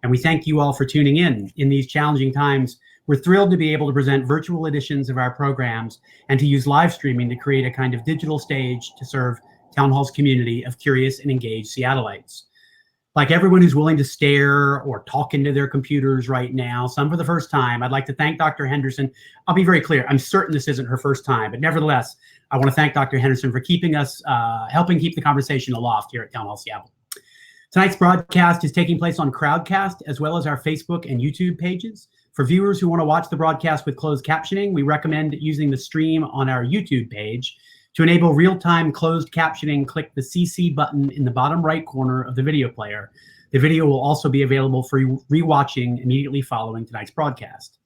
And we thank you all for tuning in these challenging times. We're thrilled to be able to present virtual editions of our programs and to use live streaming to create a kind of digital stage to serve Town Hall's community of curious and engaged Seattleites. Like everyone who's willing to stare or talk into their computers right now, some for the first time, I'd like to thank Dr. Henderson. I'll be very clear, I'm certain this isn't her first time, but nevertheless, I want to thank Dr. Henderson for keeping us, helping keep the conversation aloft here at Town Hall Seattle. Tonight's broadcast is taking place on Crowdcast, as well as our Facebook and YouTube pages. For viewers who want to watch the broadcast with closed captioning, we recommend using the stream on our YouTube page. To enable real-time closed captioning, click the CC button in the bottom right corner of the video player. The video will also be available for rewatching immediately following tonight's broadcast.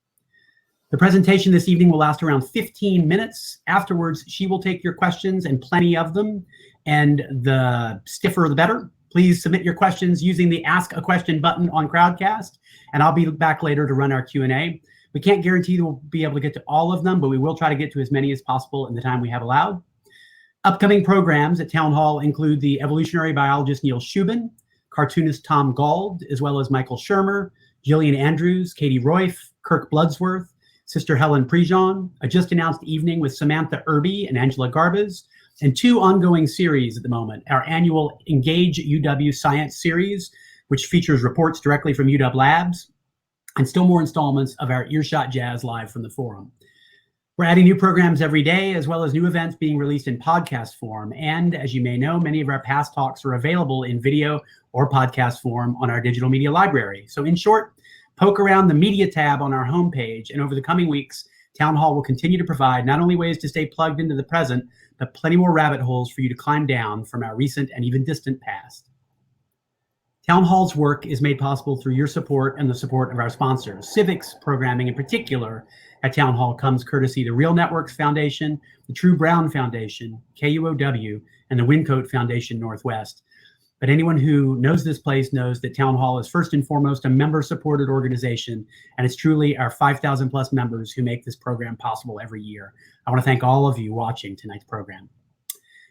The presentation this evening will last around 15 minutes. Afterwards, she will take your questions, and plenty of them, and the stiffer the better. Please submit your questions using the Ask a Question button on Crowdcast, and I'll be back later to run our Q&A. We can't guarantee that we'll be able to get to all of them, but we will try to get to as many as possible in the time we have allowed. Upcoming programs at Town Hall include the evolutionary biologist Neil Shubin, cartoonist Tom Gauld, as well as Michael Shermer, Gillian Andrews, Katie Royf, Kirk Bloodsworth, Sister Helen Prejean, a just-announced evening with Samantha Irby and Angela Garbaz, and 2 ongoing series at the moment. Our annual Engage UW Science series, which features reports directly from UW Labs, and still more installments of our Earshot Jazz live from the forum. We're adding new programs every day, as well as new events being released in podcast form. And as you may know, many of our past talks are available in video or podcast form on our digital media library. So in short, poke around the media tab on our homepage, and over the coming weeks, Town Hall will continue to provide not only ways to stay plugged into the present, but plenty more rabbit holes for you to climb down from our recent and even distant past. Town Hall's work is made possible through your support and the support of our sponsors. Civics programming in particular at Town Hall comes courtesy the Real Networks Foundation, the True Brown Foundation, KUOW, and the Wincote Foundation Northwest. But anyone who knows this place knows that Town Hall is first and foremost a member-supported organization, and it's truly our 5,000 plus members who make this program possible every year. I want to thank all of you watching tonight's program.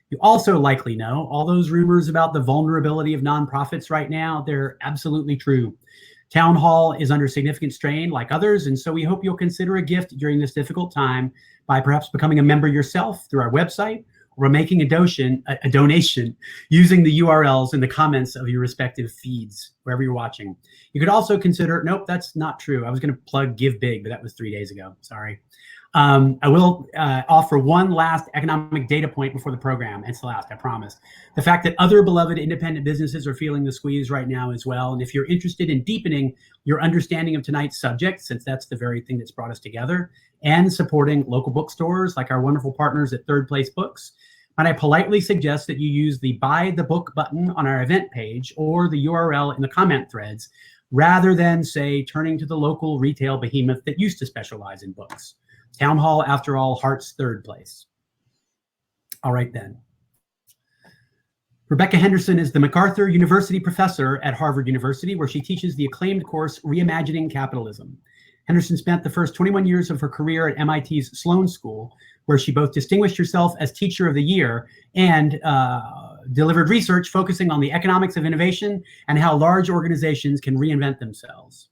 You also likely know all those rumors about the vulnerability of nonprofits right now. They're absolutely true. Town Hall is under significant strain like others, and so we hope you'll consider a gift during this difficult time by perhaps becoming a member yourself through our website, or making a donation using the URLs in the comments of your respective feeds, wherever you're watching. You could also consider, nope, that's not true. I was going to plug Give Big, but that was 3 days ago. Sorry. I will offer one last economic data point before the program. It's the last, I promise. The fact that other beloved independent businesses are feeling the squeeze right now as well. And if you're interested in deepening your understanding of tonight's subject, since that's the very thing that's brought us together, and supporting local bookstores like our wonderful partners at Third Place Books, might I politely suggest that you use the Buy the Book button on our event page or the URL in the comment threads, rather than, say, turning to the local retail behemoth that used to specialize in books. Town Hall, after all, heart's third place. All right, then. Rebecca Henderson is the MacArthur University professor at Harvard University, where she teaches the acclaimed course Reimagining Capitalism. Henderson spent the first 21 years of her career at MIT's Sloan School, where she both distinguished herself as Teacher of the Year and delivered research focusing on the economics of innovation and how large organizations can reinvent themselves.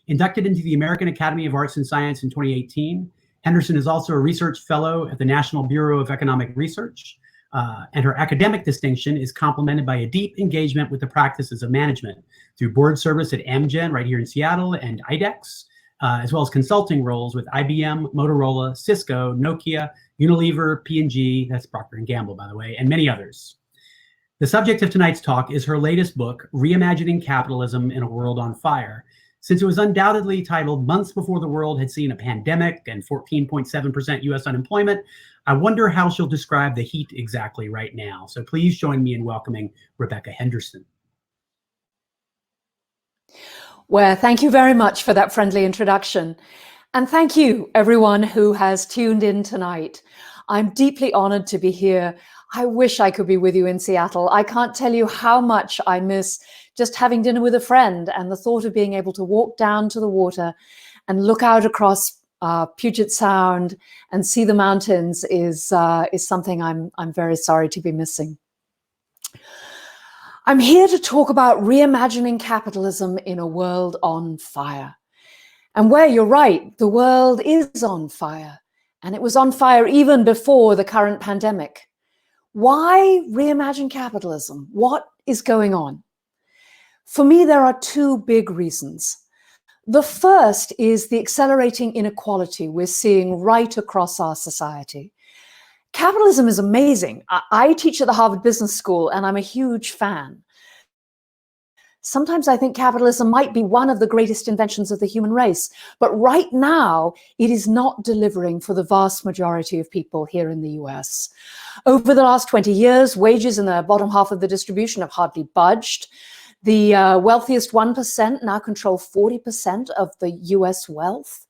Inducted into the American Academy of Arts and Science in 2018, Henderson is also a research fellow at the National Bureau of Economic Research, and her academic distinction is complemented by a deep engagement with the practices of management through board service at Amgen right here in Seattle and IDEX, as well as consulting roles with IBM, Motorola, Cisco, Nokia, Unilever, P&G, that's Procter & Gamble, by the way, and many others. The subject of tonight's talk is her latest book, Reimagining Capitalism in a World on Fire. Since it was undoubtedly titled months before the world had seen a pandemic and 14.7% US unemployment, I wonder how she'll describe the heat exactly right now. So please join me in welcoming Rebecca Henderson. Well, thank you very much for that friendly introduction. And thank you, everyone who has tuned in tonight. I'm deeply honored to be here. I wish I could be with you in Seattle. I can't tell you how much I miss just having dinner with a friend, and the thought of being able to walk down to the water and look out across Puget Sound and see the mountains is something I'm very sorry to be missing. I'm here to talk about reimagining capitalism in a world on fire. And where you're right, the world is on fire. And it was on fire even before the current pandemic. Why reimagine capitalism? What is going on? For me, there are two big reasons. The first is the accelerating inequality we're seeing right across our society. Capitalism is amazing. I teach at the Harvard Business School, and I'm a huge fan. Sometimes I think capitalism might be one of the greatest inventions of the human race, but right now it is not delivering for the vast majority of people here in the US. Over the last 20 years, wages in the bottom half of the distribution have hardly budged. The wealthiest 1% now control 40% of the US wealth.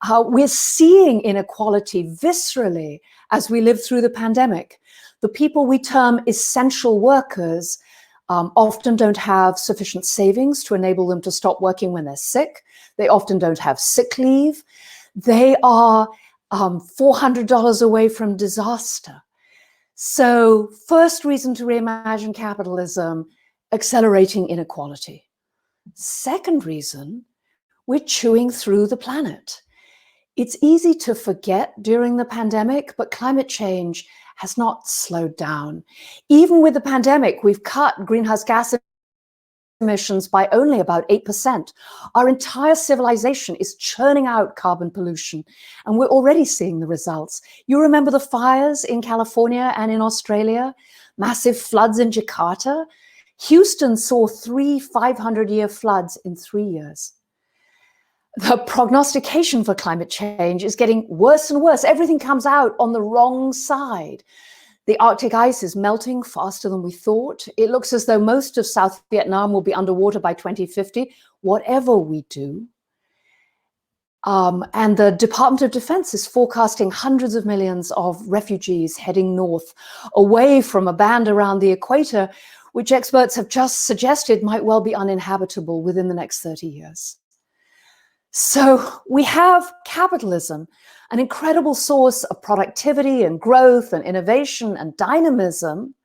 We're seeing inequality viscerally as we live through the pandemic. The people we term essential workers often don't have sufficient savings to enable them to stop working when they're sick. They often don't have sick leave. They are $400 away from disaster. So first reason to reimagine capitalism, accelerating inequality. Second reason, we're chewing through the planet. It's easy to forget during the pandemic, but climate change has not slowed down. Even with the pandemic, we've cut greenhouse gas emissions by only about 8%. Our entire civilization is churning out carbon pollution, and we're already seeing the results. You remember the fires in California and in Australia? Massive floods in Jakarta? Houston saw 3 500-year floods in 3 years. The prognostication for climate change is getting worse and worse. Everything comes out on the wrong side. The Arctic ice is melting faster than we thought. It looks as though most of South Vietnam will be underwater by 2050, whatever we do. And the Department of Defense is forecasting hundreds of millions of refugees heading north, away from a band around the equator, which experts have just suggested might well be uninhabitable within the next 30 years. So we have capitalism, an incredible source of productivity and growth and innovation and dynamism,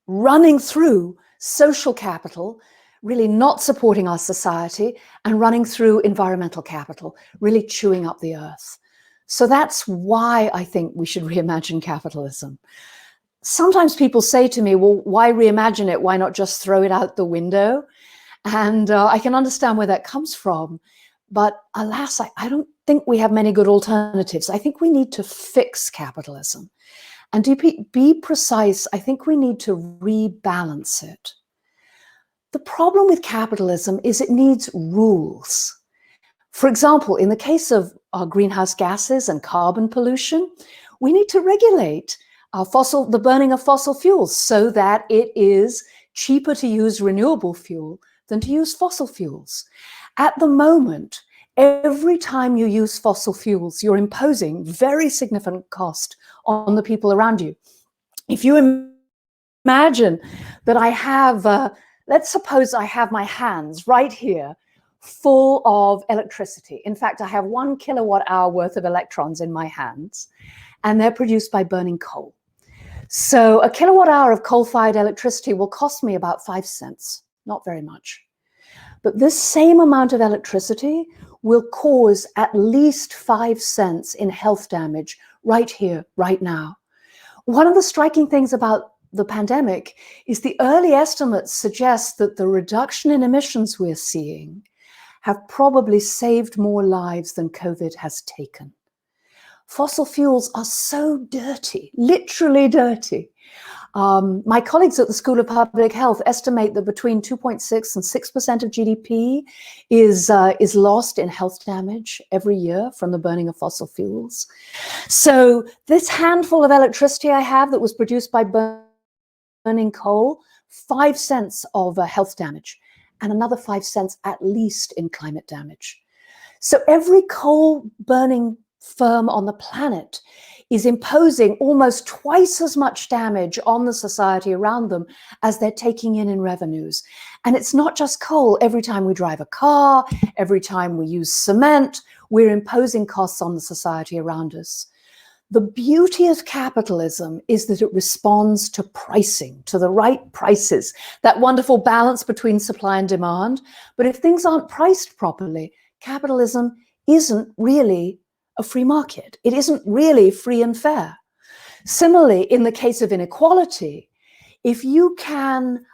running through social capital, really not supporting our society, and running through environmental capital, really chewing up the earth. So that's why I think we should reimagine capitalism. Sometimes people say to me, well, why reimagine it? Why not just throw it out the window? And I can understand where that comes from. But alas, I don't think we have many good alternatives. I think we need to fix capitalism. And to be precise, I think we need to rebalance it. The problem with capitalism is it needs rules. For example, in the case of greenhouse gases and carbon pollution, we need to regulate the burning of fossil fuels so that it is cheaper to use renewable fuel than to use fossil fuels. At the moment, every time you use fossil fuels, you're imposing very significant cost on the people around you. If you imagine that I have, let's suppose I have my hands right here full of electricity. In fact, I have 1 kilowatt hour worth of electrons in my hands, and they're produced by burning coal. So a kilowatt hour of coal-fired electricity will cost me about 5 cents, not very much. But this same amount of electricity will cause at least 5 cents in health damage right here, right now. One of the striking things about the pandemic is the early estimates suggest that the reduction in emissions we're seeing have probably saved more lives than COVID has taken. Fossil fuels are so dirty, literally dirty. My colleagues at the School of Public Health estimate that between 2.6 and 6% of GDP is lost in health damage every year from the burning of fossil fuels. So this handful of electricity I have that was produced by burning coal, 5 cents of health damage, and another 5 cents at least in climate damage. So every coal burning firm on the planet is imposing almost twice as much damage on the society around them as they're taking in revenues. And it's not just coal. Every time we drive a car, every time we use cement, we're imposing costs on the society around us. The beauty of capitalism is that it responds to pricing, to the right prices, that wonderful balance between supply and demand. But if things aren't priced properly, capitalism isn't really a free market. It isn't really free and fair. Similarly, in the case of inequality, if you can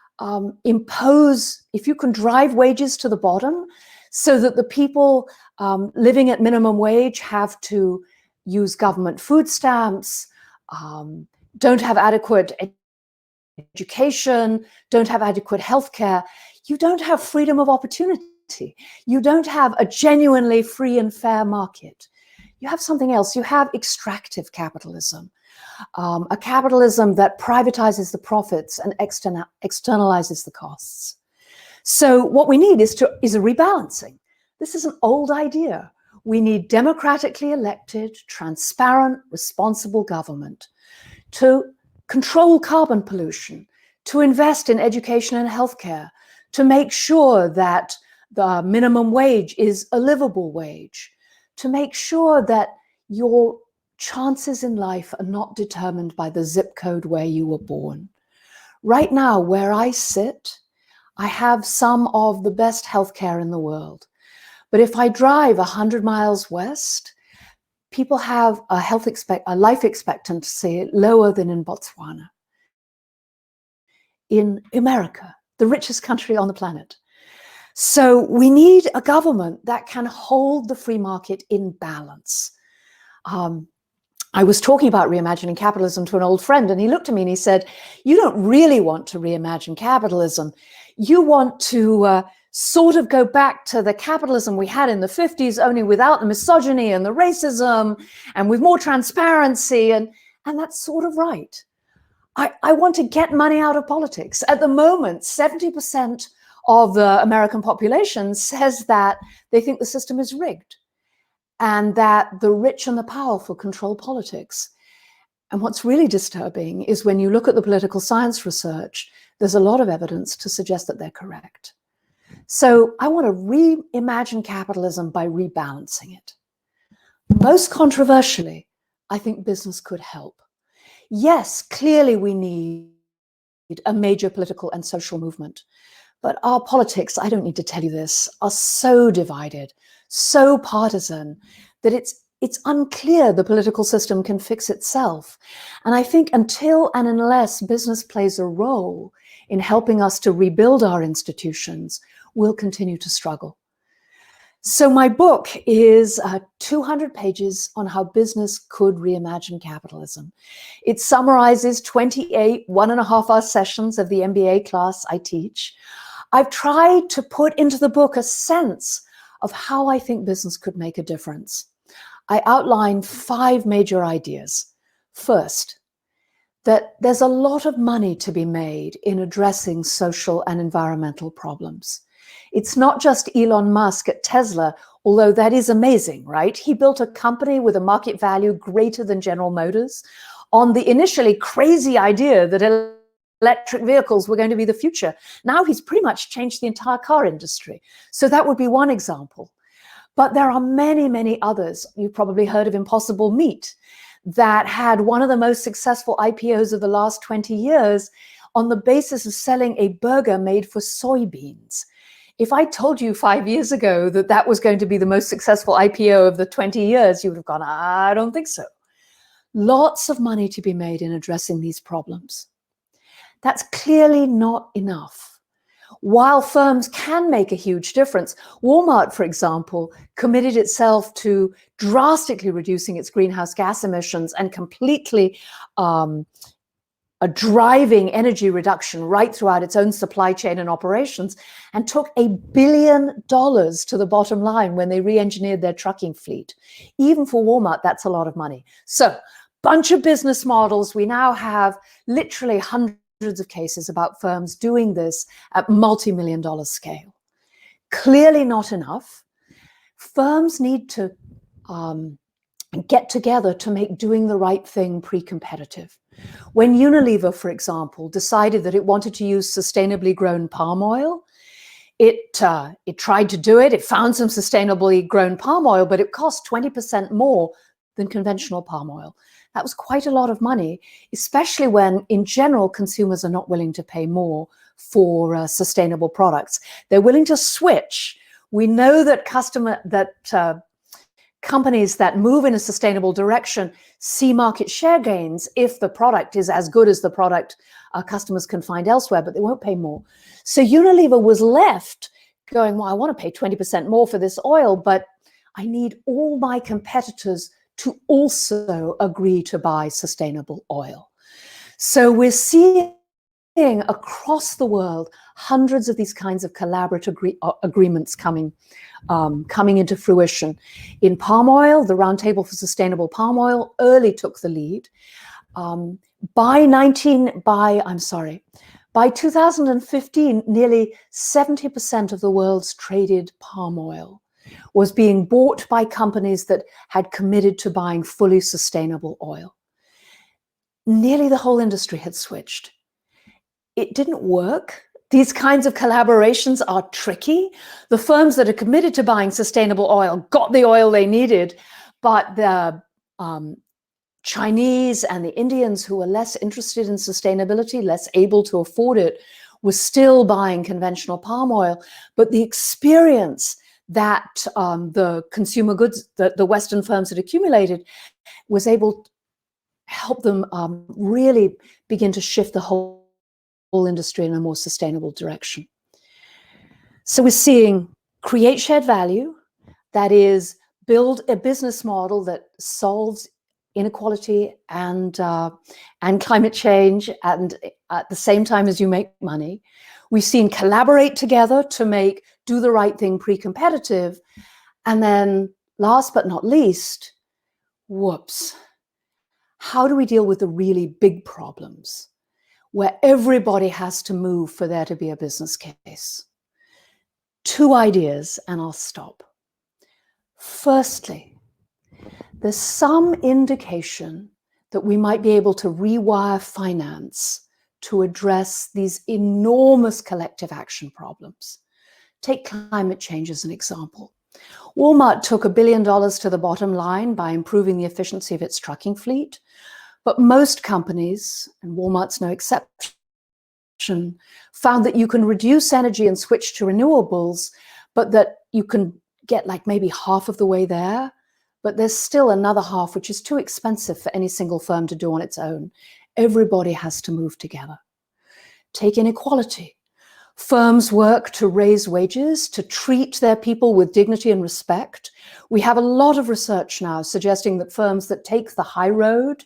if you can drive wages to the bottom so that the people living at minimum wage have to use government food stamps, don't have adequate education, don't have adequate healthcare, you don't have freedom of opportunity. You don't have a genuinely free and fair market. You have something else. You have extractive capitalism, a capitalism that privatizes the profits and externalizes the costs. So what we need is a rebalancing. This is an old idea. We need democratically elected, transparent, responsible government to control carbon pollution, to invest in education and healthcare, to make sure that the minimum wage is a livable wage, to make sure that your chances in life are not determined by the zip code where you were born. Right now, where I sit, I have some of the best healthcare in the world. But if I drive 100 miles west, people have a life expectancy lower than in Botswana, in America, the richest country on the planet. So we need a government that can hold the free market in balance. I was talking about reimagining capitalism to an old friend, and he looked at me and he said, "You don't really want to reimagine capitalism. You want to sort of go back to the capitalism we had in the 50s, only without the misogyny and the racism and with more transparency." And that's sort of right. I want to get money out of politics. At the moment, 70% of the American population says that they think the system is rigged and that the rich and the powerful control politics. And what's really disturbing is when you look at the political science research, there's a lot of evidence to suggest that they're correct. So I want to reimagine capitalism by rebalancing it. Most controversially, I think business could help. Yes, clearly we need a major political and social movement. But our politics, I don't need to tell you this, are so divided, so partisan, that it's unclear the political system can fix itself. And I think until and unless business plays a role in helping us to rebuild our institutions, we'll continue to struggle. So my book is 200 pages on how business could reimagine capitalism. It summarizes 28 1.5-hour sessions of the MBA class I teach. I've tried to put into the book a sense of how I think business could make a difference. I outline 5 major ideas. First, that there's a lot of money to be made in addressing social and environmental problems. It's not just Elon Musk at Tesla, although that is amazing, right? He built a company with a market value greater than General Motors on the initially crazy idea that electric vehicles were going to be the future. Now he's pretty much changed the entire car industry. So that would be one example. But there are many, many others. You've probably heard of Impossible Meat, that had one of the most successful IPOs of the last 20 years on the basis of selling a burger made for soybeans. If I told you 5 years ago that that was going to be the most successful IPO of the 20 years, you would have gone, I don't think so. Lots of money to be made in addressing these problems. That's clearly not enough. While firms can make a huge difference, Walmart, for example, committed itself to drastically reducing its greenhouse gas emissions and completely driving energy reduction right throughout its own supply chain and operations, and took $1 billion to the bottom line when they re-engineered their trucking fleet. Even for Walmart, that's a lot of money. So, bunch of business models. We now have literally hundreds of cases about firms doing this at multi-million-dollar scale. Clearly not enough. Firms need to get together to make doing the right thing pre-competitive. When Unilever, for example, decided that it wanted to use sustainably grown palm oil, it tried to do it. It found some sustainably grown palm oil, but it cost 20% more than conventional palm oil. That was quite a lot of money, especially when, in general, consumers are not willing to pay more for sustainable products. They're willing to switch. We know that companies that move in a sustainable direction see market share gains if the product is as good as the product our customers can find elsewhere, but they won't pay more. So Unilever was left going, well, I want to pay 20% more for this oil, but I need all my competitors to also agree to buy sustainable oil. So we're seeing across the world hundreds of these kinds of collaborative agreements coming into fruition. In palm oil, the Roundtable for Sustainable Palm Oil early took the lead. By 2015, nearly 70% of the world's traded palm oil was being bought by companies that had committed to buying fully sustainable oil. Nearly the whole industry had switched. It didn't work. These kinds of collaborations are tricky. The firms that are committed to buying sustainable oil got the oil they needed, but the Chinese and the Indians who were less interested in sustainability, less able to afford it, were still buying conventional palm oil. But the experience that the consumer goods, the Western firms had accumulated, was able to help them really begin to shift the whole industry in a more sustainable direction. So we're seeing create shared value, that is, build a business model that solves inequality and climate change, and at the same time as you make money. We've seen collaborate together to do the right thing pre-competitive. And then last but not least, whoops, how do we deal with the really big problems where everybody has to move for there to be a business case? Two ideas, and I'll stop. Firstly, there's some indication that we might be able to rewire finance to address these enormous collective action problems. Take climate change as an example. Walmart took $1 billion to the bottom line by improving the efficiency of its trucking fleet. But most companies, and Walmart's no exception, found that you can reduce energy and switch to renewables, but that you can get like maybe half of the way there. But there's still another half, which is too expensive for any single firm to do on its own. Everybody has to move together. Take inequality. Firms work to raise wages, to treat their people with dignity and respect. We have a lot of research now suggesting that firms that take the high road,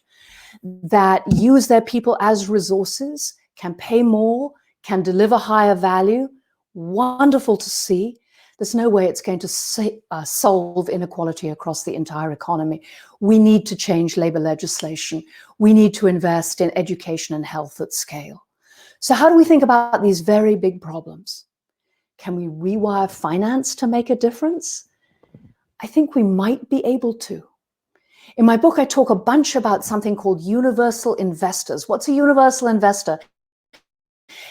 that use their people as resources, can pay more, can deliver higher value. Wonderful to see. There's no way it's going to solve inequality across the entire economy. We need to change labor legislation. We need to invest in education and health at scale. So how do we think about these very big problems? Can we rewire finance to make a difference? I think we might be able to. In my book, I talk a bunch about something called universal investors. What's a universal investor?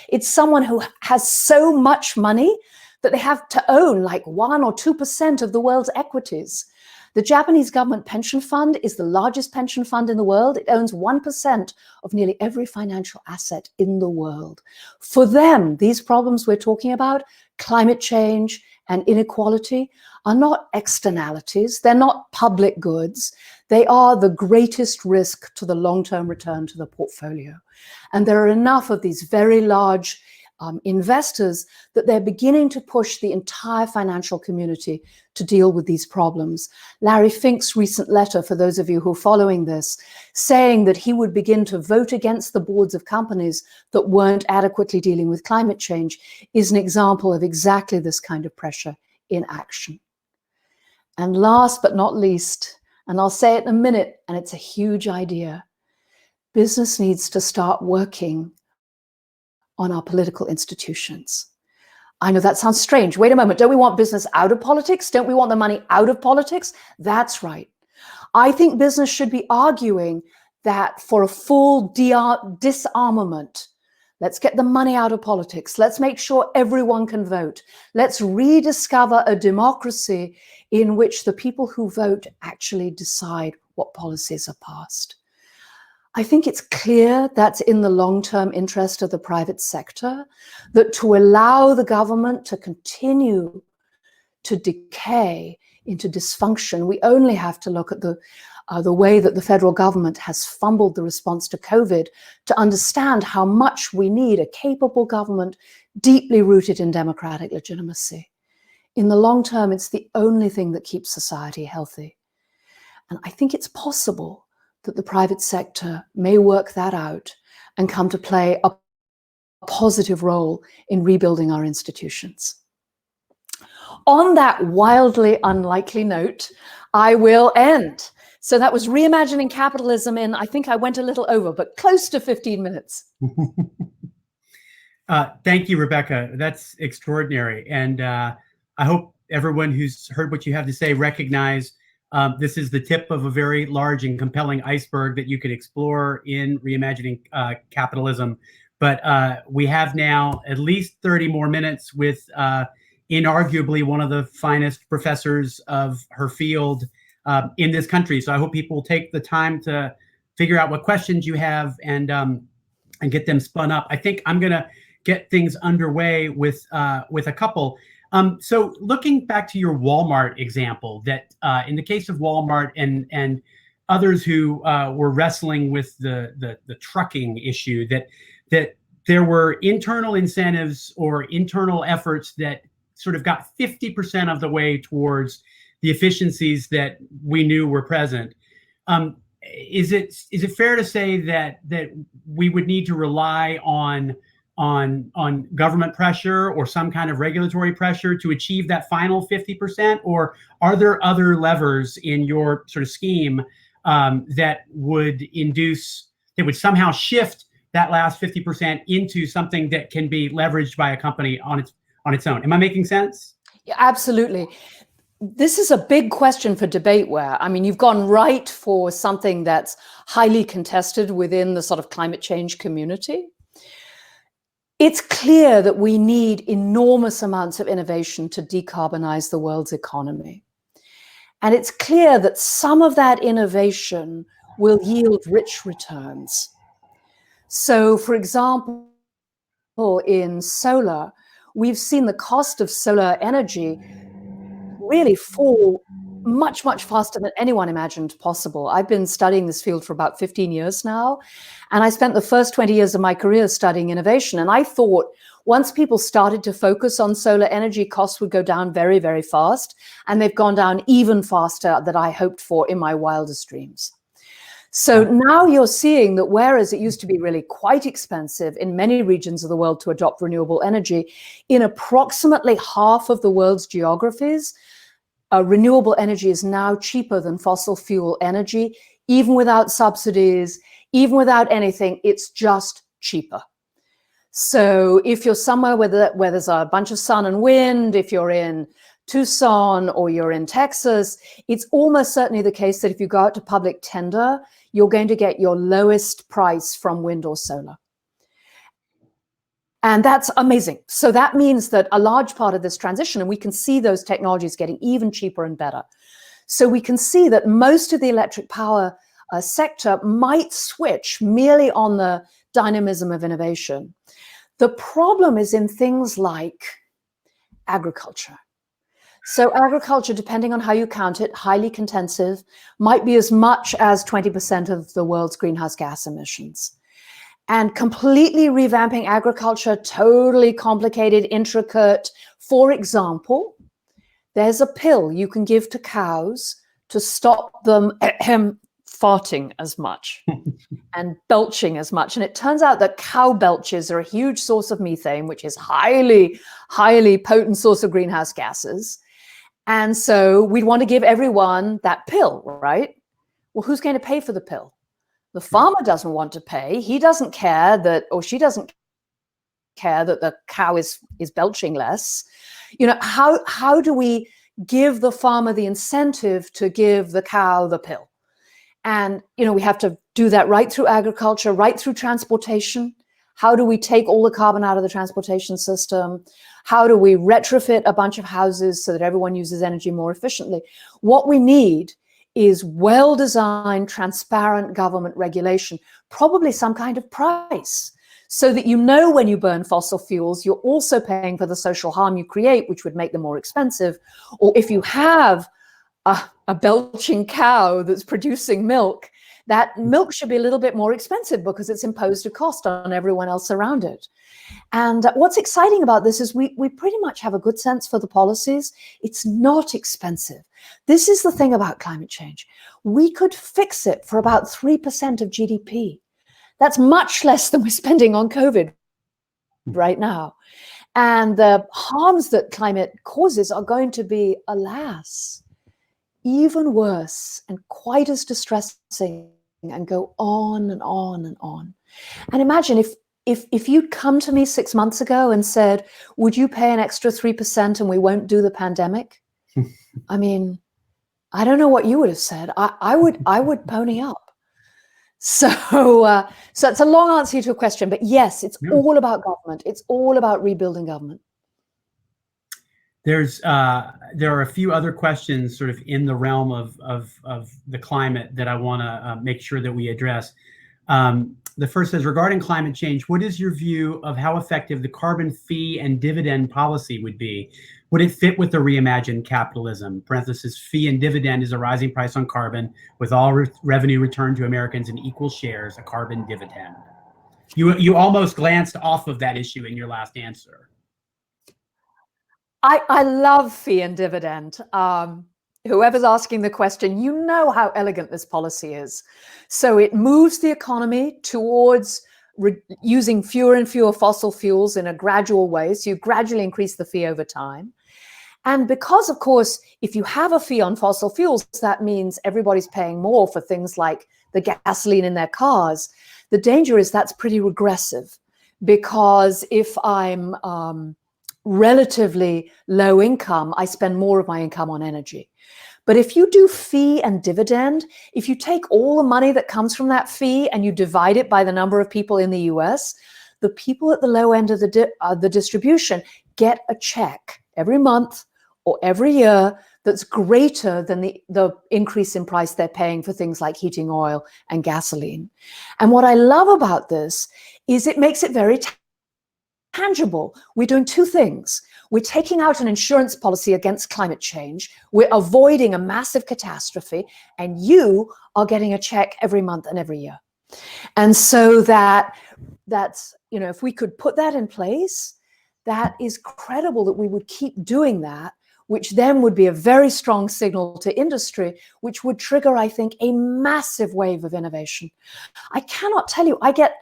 It's someone who has so much money that they have to own like 1 or 2% of the world's equities. The Japanese government pension fund is the largest pension fund in the world. It owns 1% of nearly every financial asset in the world. For them, these problems we're talking about, climate change and inequality, are not externalities. They're not public goods. They are the greatest risk to the long-term return to the portfolio. And there are enough of these very large investors that they're beginning to push the entire financial community to deal with these problems. Larry Fink's recent letter, for those of you who are following this, saying that he would begin to vote against the boards of companies that weren't adequately dealing with climate change, is an example of exactly this kind of pressure in action. And last but not least, and I'll say it in a minute, and it's a huge idea, business needs to start working on our political institutions. I know that sounds strange. Wait a moment, don't we want business out of politics? Don't we want the money out of politics? That's right. I think business should be arguing that for a full disarmament, let's get the money out of politics. Let's make sure everyone can vote. Let's rediscover a democracy in which the people who vote actually decide what policies are passed. I think it's clear that's in the long-term interest of the private sector, that to allow the government to continue to decay into dysfunction, we only have to look at the way that the federal government has fumbled the response to COVID to understand how much we need a capable government deeply rooted in democratic legitimacy. In the long term, it's the only thing that keeps society healthy. And I think it's possible that the private sector may work that out and come to play a positive role in rebuilding our institutions. On that wildly unlikely note, I will end. So that was Reimagining Capitalism in, I think I went a little over, but close to 15 minutes. Thank you, Rebecca. That's extraordinary. And I hope everyone who's heard what you have to say recognize this is the tip of a very large and compelling iceberg that you could explore in Reimagining Capitalism. But we have now at least 30 more minutes with inarguably one of the finest professors of her field in this country. So I hope people will take the time to figure out what questions you have and get them spun up. I think I'm going to get things underway with a couple. So looking back to your Walmart example, that in the case of Walmart and others who were wrestling with the trucking issue, that there were internal incentives or internal efforts that sort of got 50% of the way towards the efficiencies that we knew were present. Is it fair to say that we would need to rely on government pressure or some kind of regulatory pressure to achieve that final 50%? Or are there other levers in your sort of scheme that would somehow shift that last 50% into something that can be leveraged by a company on its own? Am I making sense? Yeah, absolutely. This is a big question for debate I mean, you've gone right for something that's highly contested within the sort of climate change community. It's clear that we need enormous amounts of innovation to decarbonize the world's economy. And it's clear that some of that innovation will yield rich returns. So, for example, in solar, we've seen the cost of solar energy really fall much, much faster than anyone imagined possible. I've been studying this field for about 15 years now, and I spent the first 20 years of my career studying innovation. And I thought once people started to focus on solar energy, costs would go down very, very fast. And they've gone down even faster than I hoped for in my wildest dreams. So now you're seeing that whereas it used to be really quite expensive in many regions of the world to adopt renewable energy, in approximately half of the world's geographies, renewable energy is now cheaper than fossil fuel energy, even without subsidies, even without anything. It's just cheaper. So if you're somewhere where there's a bunch of sun and wind, if you're in Tucson or you're in Texas, it's almost certainly the case that if you go out to public tender, you're going to get your lowest price from wind or solar. And that's amazing. So that means that a large part of this transition, and we can see those technologies getting even cheaper and better. So we can see that most of the electric power sector might switch merely on the dynamism of innovation. The problem is in things like agriculture. So agriculture, depending on how you count it, highly contensive, might be as much as 20% of the world's greenhouse gas emissions. And completely revamping agriculture, totally complicated, intricate. For example, there's a pill you can give to cows to stop them farting as much and belching as much. And it turns out that cow belches are a huge source of methane, which is highly, highly potent source of greenhouse gases. And so we'd want to give everyone that pill, right? Well, who's going to pay for the pill? The farmer doesn't want to pay. He doesn't care that, or she doesn't care that the cow is belching less. You know, how do we give the farmer the incentive to give the cow the pill? And, you know, we have to do that right through agriculture, right through transportation. How do we take all the carbon out of the transportation system? How do we retrofit a bunch of houses so that everyone uses energy more efficiently? What we need is well-designed, transparent government regulation, probably some kind of price, so that you know when you burn fossil fuels, you're also paying for the social harm you create, which would make them more expensive. Or if you have a belching cow that's producing milk, that milk should be a little bit more expensive because it's imposed a cost on everyone else around it. And what's exciting about this is we pretty much have a good sense for the policies. It's not expensive. This is the thing about climate change. We could fix it for about 3% of GDP. That's much less than we're spending on COVID right now. And the harms that climate causes are going to be, alas, even worse and quite as distressing, and go on and on and on. And imagine if you'd come to me 6 months ago and said, would you pay an extra 3% and we won't do the pandemic? I mean, I don't know what you would have said. I would pony up. So it's a long answer to your question, but yes, it's all about government. It's all about rebuilding government. There are a few other questions sort of in the realm of the climate that I want to make sure that we address. The first says, regarding climate change, what is your view of how effective the carbon fee and dividend policy would be? Would it fit with the reimagined capitalism? Parenthesis, fee and dividend is a rising price on carbon with all revenue returned to Americans in equal shares, a carbon dividend. You almost glanced off of that issue in your last answer. I love fee and dividend. Whoever's asking the question, you know how elegant this policy is. So it moves the economy towards using fewer and fewer fossil fuels in a gradual way. So you gradually increase the fee over time. And because, of course, if you have a fee on fossil fuels, that means everybody's paying more for things like the gasoline in their cars. The danger is that's pretty regressive, because if I'm relatively low income, I spend more of my income on energy. But if you do fee and dividend, if you take all the money that comes from that fee and you divide it by the number of people in the US, the people at the low end of the distribution get a check every month or every year that's greater than the increase in price they're paying for things like heating oil and gasoline. And what I love about this is it makes it very tangible. We're doing two things. We're taking out an insurance policy against climate change. We're avoiding a massive catastrophe, and you are getting a check every month and every year. And so that's, you know, if we could put that in place, that is credible that we would keep doing that, which then would be a very strong signal to industry, which would trigger, I think, a massive wave of innovation. I cannot tell you, I get,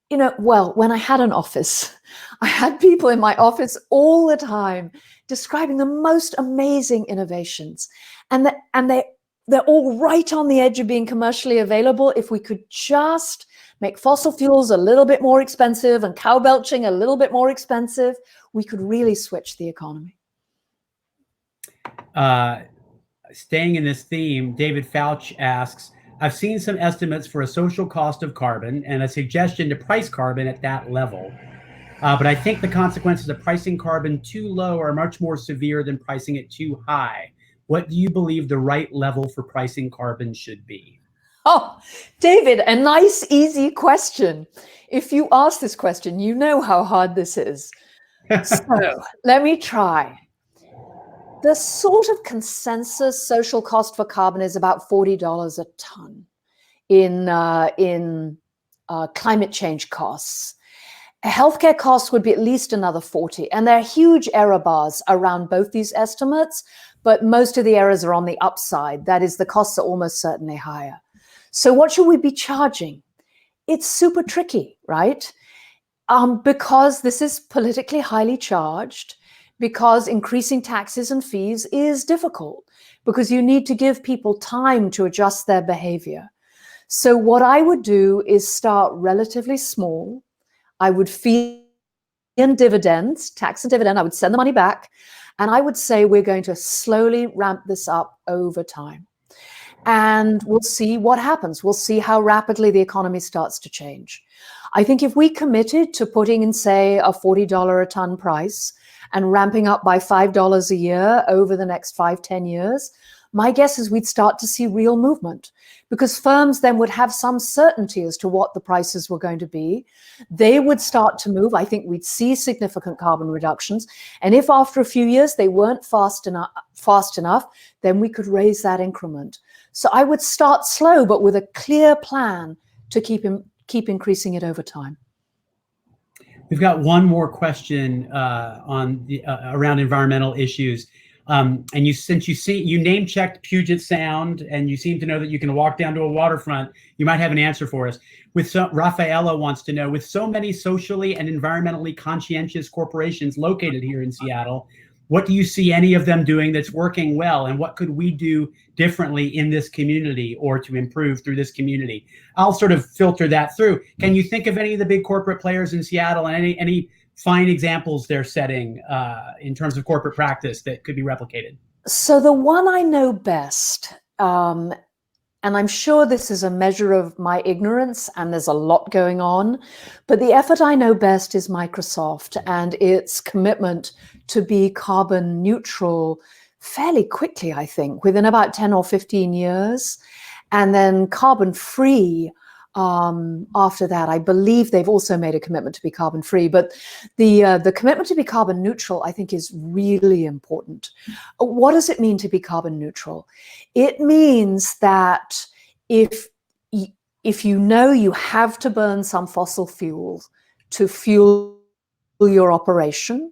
you know, well, when I had an office, I had people in my office all the time describing the most amazing innovations. And they're all right on the edge of being commercially available. If we could just make fossil fuels a little bit more expensive and cow belching a little bit more expensive, we could really switch the economy. Staying in this theme, David Fauch asks, I've seen some estimates for a social cost of carbon and a suggestion to price carbon at that level. But I think the consequences of pricing carbon too low are much more severe than pricing it too high. What do you believe the right level for pricing carbon should be? Oh, David, a nice, easy question. If you ask this question, you know how hard this is. So let me try. The sort of consensus social cost for carbon is about $40 a ton in climate change costs. Healthcare costs would be at least another 40. And there are huge error bars around both these estimates, but most of the errors are on the upside. That is, the costs are almost certainly higher. So what should we be charging? It's super tricky, right? Because this is politically highly charged, because increasing taxes and fees is difficult, because you need to give people time to adjust their behavior. So what I would do is start relatively small. I would fee in dividends, tax and dividend. I would send the money back. And I would say we're going to slowly ramp this up over time. And we'll see what happens. We'll see how rapidly the economy starts to change. I think if we committed to putting in, say, a $40 a ton price and ramping up by $5 a year over the next 5-10 years, my guess is we'd start to see real movement, because firms then would have some certainty as to what the prices were going to be. They would start to move. I think we'd see significant carbon reductions. And if after a few years they weren't fast enough, then we could raise that increment. So I would start slow, but with a clear plan to keep increasing it over time. We've got one more question on the around environmental issues. And you name checked Puget Sound, and you seem to know that you can walk down to a waterfront. You might have an answer for us. Rafaela wants to know, with so many socially and environmentally conscientious corporations located here in Seattle, what do you see any of them doing that's working well, and what could we do differently in this community or to improve through this community? I'll sort of filter that through. Can you think of any of the big corporate players in Seattle and any fine examples they're setting in terms of corporate practice that could be replicated? So the one I know best, and I'm sure this is a measure of my ignorance and there's a lot going on, but the effort I know best is Microsoft and its commitment to be carbon neutral fairly quickly, I think, within about 10 or 15 years, and then carbon free after that. I believe they've also made a commitment to be carbon free, but the commitment to be carbon neutral, I think, is really important. What does it mean to be carbon neutral? It means that if you know you have to burn some fossil fuels to fuel your operation,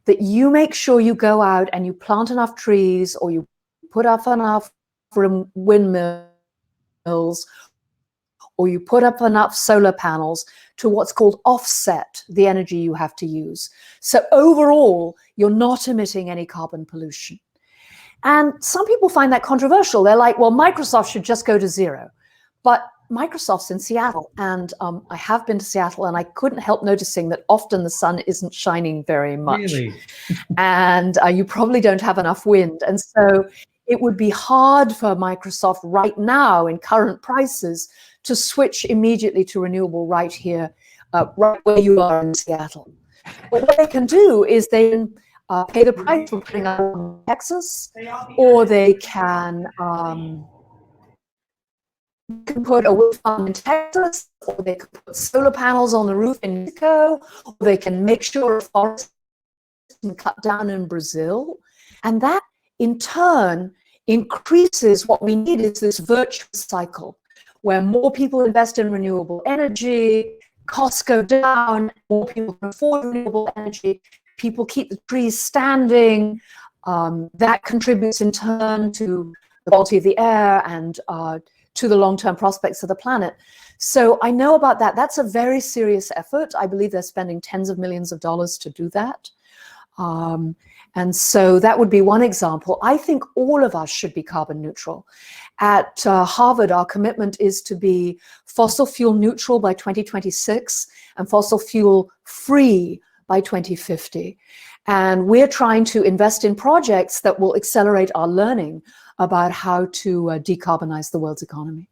that you make sure you go out and you plant enough trees, or you put up enough windmills, or you put up enough solar panels to what's called offset the energy you have to use. So overall, you're not emitting any carbon pollution. And some people find that controversial. They're like, well, Microsoft should just go to zero. But Microsoft's in Seattle, and I have been to Seattle, and I couldn't help noticing that often the sun isn't shining very much. Really? And you probably don't have enough wind. And so it would be hard for Microsoft right now in current prices to switch immediately to renewable right here, right where you are in Seattle. But what they can do is they can pay the price for putting up in Texas, or they can put a wind farm in Texas, or they can put solar panels on the roof in Mexico, or they can make sure a forest is cut down in Brazil. And that, in turn, increases what we need is this virtuous cycle, where more people invest in renewable energy, costs go down, more people can afford renewable energy, people keep the trees standing. That contributes in turn to the quality of the air and to the long-term prospects of the planet. So I know about that. That's a very serious effort. I believe they're spending tens of millions of dollars to do that. And so that would be one example. I think all of us should be carbon neutral. At Harvard, our commitment is to be fossil fuel neutral by 2026 and fossil fuel free by 2050. And we're trying to invest in projects that will accelerate our learning about how to decarbonize the world's economy.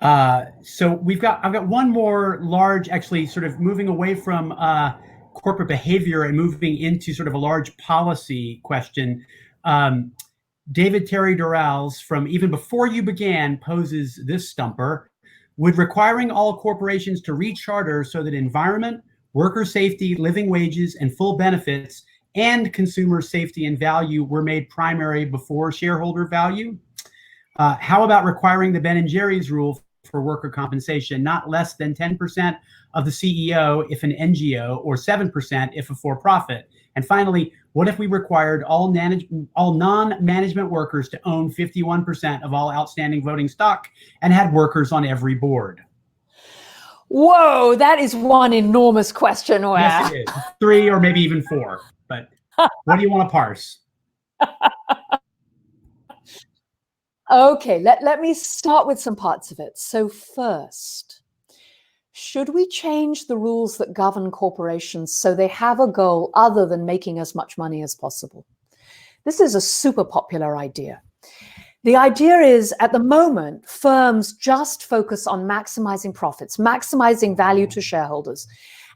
So I've got one more large, actually sort of moving away from corporate behavior and moving into sort of a large policy question. David Terry Durrells from Even Before You Began poses this stumper: would requiring all corporations to recharter so that environment, worker safety, living wages, and full benefits and consumer safety and value were made primary before shareholder value? How about requiring the Ben and Jerry's rule for worker compensation, not less than 10% of the CEO if an NGO, or 7% if a for-profit? And finally, what if we required all non-management workers to own 51% of all outstanding voting stock and had workers on every board? Whoa, that is one enormous question. Yes, it is. 3 or maybe even 4. But what do you want to parse? Okay, let me start with some parts of it. So first, should we change the rules that govern corporations so they have a goal other than making as much money as possible? This is a super popular idea. The idea is, at the moment, firms just focus on maximizing profits, maximizing value to shareholders.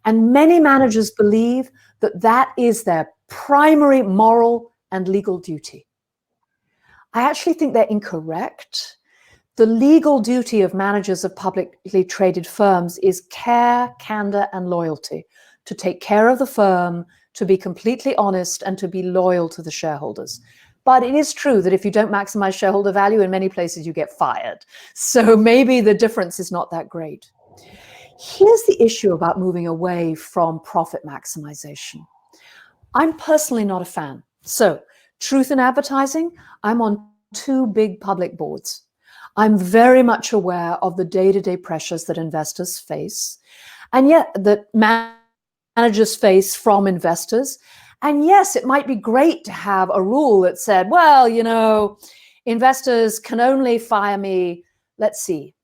And many managers believe that that is their primary moral and legal duty. I actually think they're incorrect. The legal duty of managers of publicly traded firms is care, candor, and loyalty, to take care of the firm, to be completely honest, and to be loyal to the shareholders. But it is true that if you don't maximize shareholder value, in many places you get fired. So maybe the difference is not that great. Here's the issue about moving away from profit maximization. I'm personally not a fan. So, truth in advertising, I'm on 2 big public boards. I'm very much aware of the day-to-day pressures that investors face, and yet that managers face from investors. And yes, it might be great to have a rule that said, well, you know, investors can only fire me, let's see,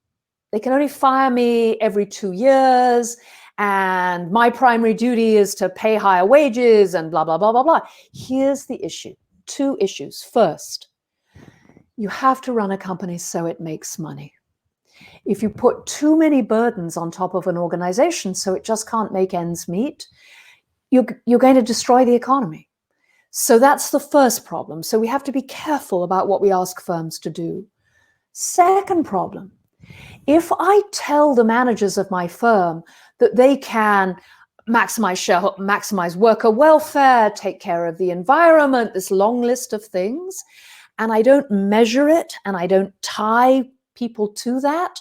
they can only fire me every 2 years, and my primary duty is to pay higher wages and blah, blah, blah, blah, blah. Here's the issue. 2 issues. First, you have to run a company so it makes money. If you put too many burdens on top of an organization so it just can't make ends meet, you're going to destroy the economy. So that's the first problem. So we have to be careful about what we ask firms to do. Second problem, if I tell the managers of my firm that they can maximize worker welfare, take care of the environment, this long list of things, and I don't measure it and I don't tie people to that,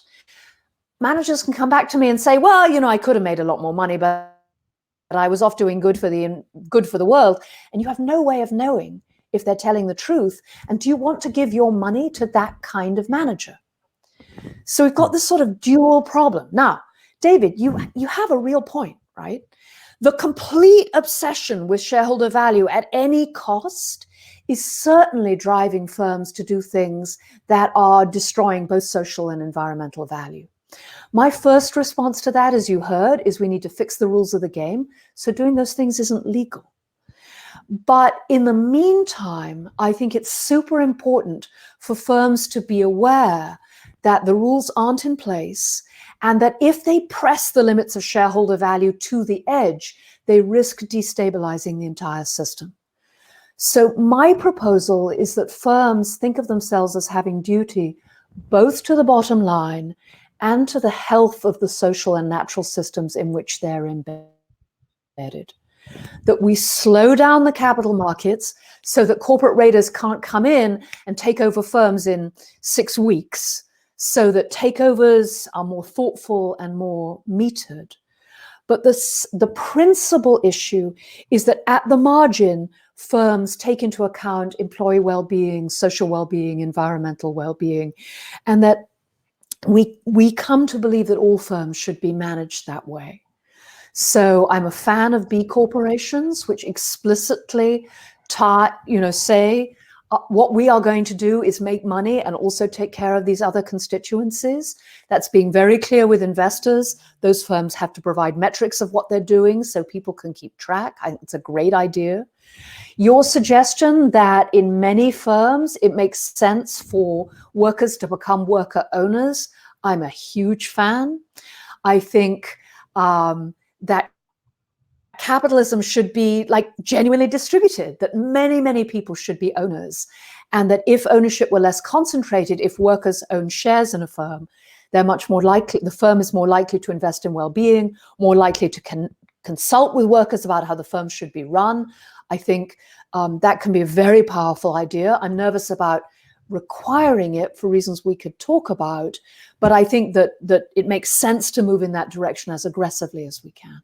managers can come back to me and say, well, you know, I could have made a lot more money, but I was off doing good for the world. And you have no way of knowing if they're telling the truth. And do you want to give your money to that kind of manager? So we've got this sort of dual problem. Now, David, you have a real point, right? The complete obsession with shareholder value at any cost is certainly driving firms to do things that are destroying both social and environmental value. My first response to that, as you heard, is we need to fix the rules of the game. So doing those things isn't legal. But in the meantime, I think it's super important for firms to be aware that the rules aren't in place, and that if they press the limits of shareholder value to the edge, they risk destabilizing the entire system. So my proposal is that firms think of themselves as having duty both to the bottom line and to the health of the social and natural systems in which they're embedded. That we slow down the capital markets so that corporate raiders can't come in and take over firms in 6 weeks, so that takeovers are more thoughtful and more metered. But the principal issue is that at the margin, firms take into account employee well-being, social well-being, environmental well-being, and that we come to believe that all firms should be managed that way. So I'm a fan of B corporations, which explicitly say what we are going to do is make money and also take care of these other constituencies. That's being very clear with investors. Those firms have to provide metrics of what they're doing so people can keep track. I think it's a great idea. Your suggestion that in many firms it makes sense for workers to become worker owners, I'm a huge fan. I think that capitalism should be like genuinely distributed, that many, many people should be owners, and that if ownership were less concentrated, if workers own shares in a firm, they're much more likely, the firm is more likely to invest in well-being, more likely to consult with workers about how the firm should be run. I think that can be a very powerful idea. I'm nervous about requiring it for reasons we could talk about, but I think that it makes sense to move in that direction as aggressively as we can.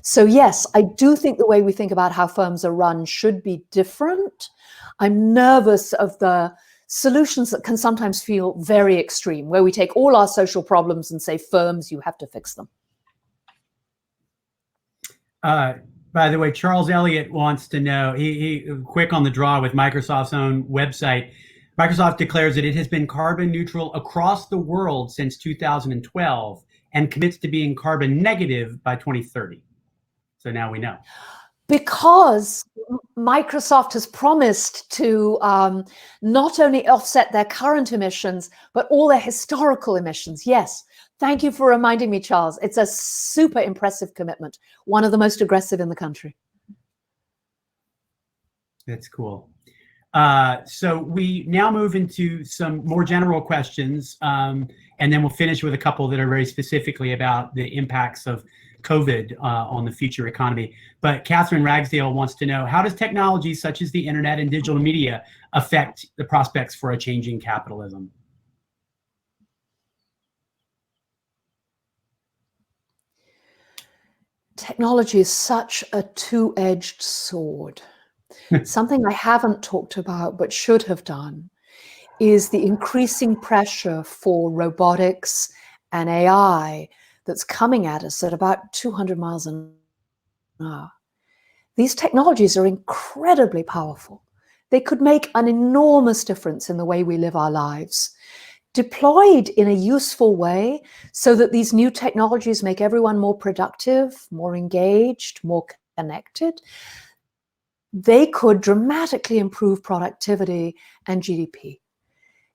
So yes, I do think the way we think about how firms are run should be different. I'm nervous of the solutions that can sometimes feel very extreme, where we take all our social problems and say, firms, you have to fix them. By the way, Charles Elliott wants to know, he quick on the draw with Microsoft's own website. Microsoft declares that it has been carbon neutral across the world since 2012 and commits to being carbon negative by 2030. So now we know. Because Microsoft has promised to not only offset their current emissions, but all their historical emissions. Yes. Thank you for reminding me, Charles. It's a super impressive commitment, one of the most aggressive in the country. That's cool. So we now move into some more general questions, and then we'll finish with a couple that are very specifically about the impacts of COVID on the future economy. But Catherine Ragsdale wants to know, how does technology such as the internet and digital media affect the prospects for a changing capitalism? Technology is such a two-edged sword. Something I haven't talked about but should have done is the increasing pressure for robotics and AI that's coming at us at about 200 miles an hour. These technologies are incredibly powerful. They could make an enormous difference in the way we live our lives. Deployed in a useful way so that these new technologies make everyone more productive, more engaged, more connected, they could dramatically improve productivity and GDP.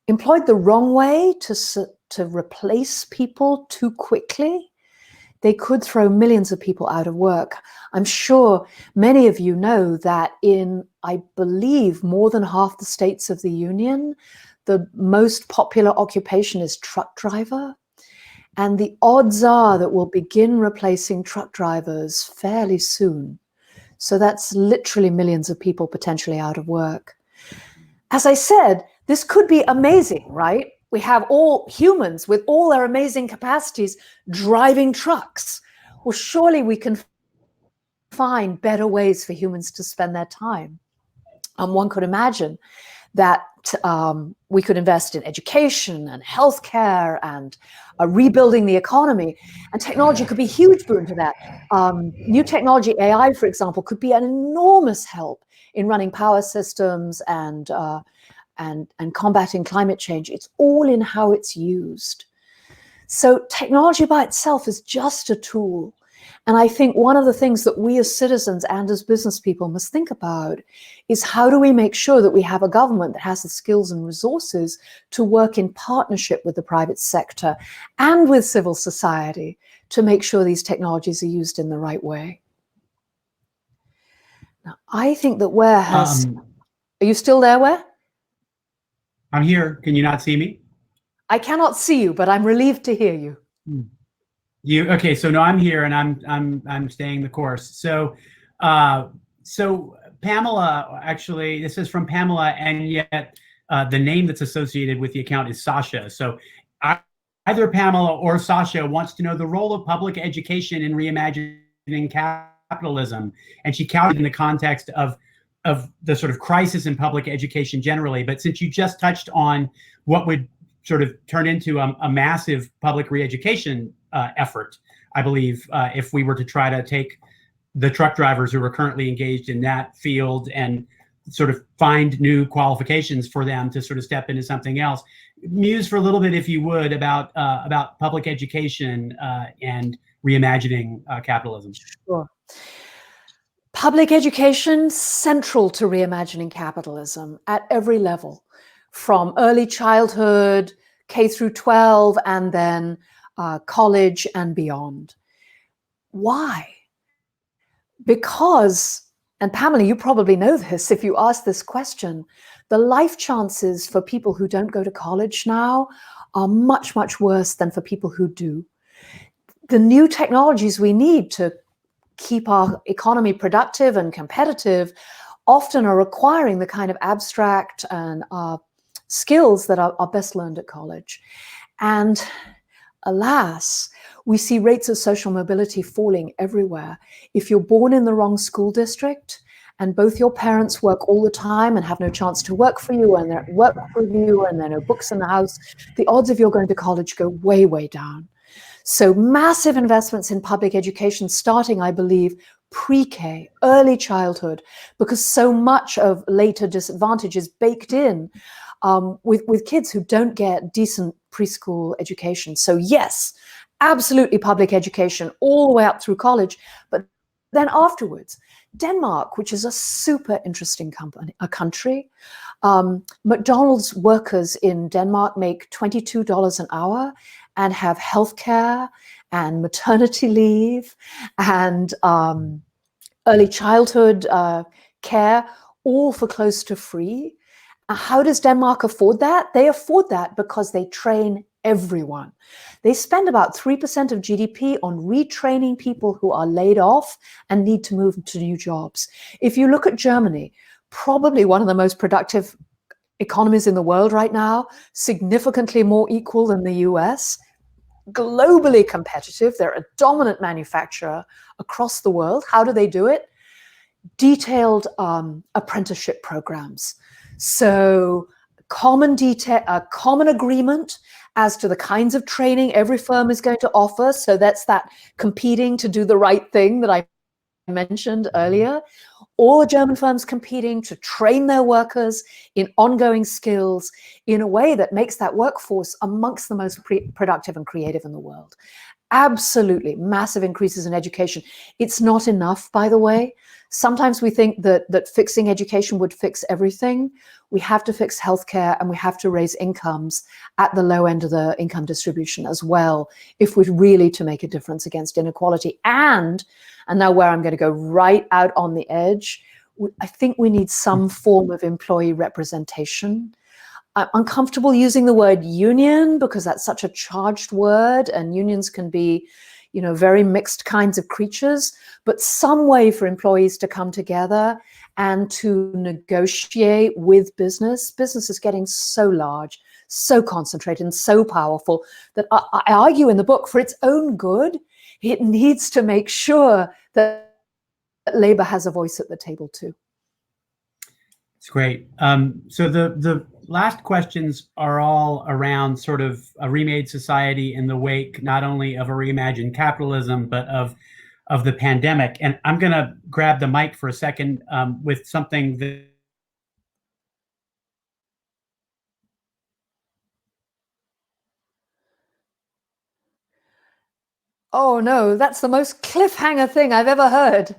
Employed the wrong way to replace people too quickly, they could throw millions of people out of work. I'm sure many of you know that in, I believe, more than half the states of the Union, the most popular occupation is truck driver. And the odds are that we'll begin replacing truck drivers fairly soon. So that's literally millions of people potentially out of work. As I said, this could be amazing, right? We have all humans with all their amazing capacities driving trucks. Well, surely we can find better ways for humans to spend their time. One could imagine that we could invest in education and healthcare and rebuilding the economy, and technology could be a huge boon to that. New technology, AI, for example, could be an enormous help in running power systems and combating climate change. It's all in how it's used. So technology by itself is just a tool. And I think one of the things that we as citizens and as business people must think about is, how do we make sure that we have a government that has the skills and resources to work in partnership with the private sector and with civil society to make sure these technologies are used in the right way? Now, I think that Ware has... are you still there, Ware? I'm here. Can you not see me? I cannot see you, but I'm relieved to hear you. Okay? So no, I'm here, and I'm staying the course. So Pamela, actually, this is from Pamela, and yet the name that's associated with the account is Sasha. So either Pamela or Sasha wants to know the role of public education in reimagining capitalism, and she counted in the context of the sort of crisis in public education generally. But since you just touched on what would sort of turn into a massive public re-education effort, I believe, if we were to try to take the truck drivers who are currently engaged in that field and sort of find new qualifications for them to sort of step into something else. Muse for a little bit, if you would, about public education and reimagining capitalism. Sure. Public education, central to reimagining capitalism at every level, from early childhood, K through 12, and then college and beyond. Why? Because, and Pamela, you probably know this if you ask this question, the life chances for people who don't go to college now are much, much worse than for people who do. The new technologies we need to keep our economy productive and competitive often are requiring the kind of abstract and skills that are best learned at college. And alas, we see rates of social mobility falling everywhere. If you're born in the wrong school district and both your parents work all the time and have no chance to work for you, and they're at work with you, and there are no books in the house, the odds of you going to college go way, way down. So massive investments in public education, starting, I believe, pre-K, early childhood, because so much of later disadvantage is baked in with kids who don't get decent preschool education. So yes, absolutely public education all the way up through college. But then afterwards, Denmark, which is a super interesting country, McDonald's workers in Denmark make $22 an hour and have healthcare and maternity leave and early childhood care, all for close to free. How does Denmark afford that? They afford that because they train everyone. They spend about 3% of GDP on retraining people who are laid off and need to move to new jobs. If you look at Germany, probably one of the most productive economies in the world right now, significantly more equal than the US, globally competitive. They're a dominant manufacturer across the world. How do they do it? Detailed apprenticeship programs. So common agreement as to the kinds of training every firm is going to offer. So that's that competing to do the right thing that I mentioned earlier. All the German firms competing to train their workers in ongoing skills in a way that makes that workforce amongst the most productive and creative in the world. Absolutely massive increases in education. It's not enough, by the way. Sometimes we think that fixing education would fix everything. We have to fix healthcare, and we have to raise incomes at the low end of the income distribution as well, if we're really to make a difference against inequality. And now where I'm going to go right out on the edge, I think we need some form of employee representation. I'm uncomfortable using the word union because that's such a charged word, and unions can be, very mixed kinds of creatures, but some way for employees to come together and to negotiate with business. Business is getting so large, so concentrated, and so powerful that I argue in the book, for its own good, it needs to make sure that labor has a voice at the table too. It's great. So the last questions are all around sort of a remade society in the wake, not only of a reimagined capitalism, but of the pandemic. And I'm going to grab the mic for a second with something that Oh no, that's the most cliffhanger thing I've ever heard.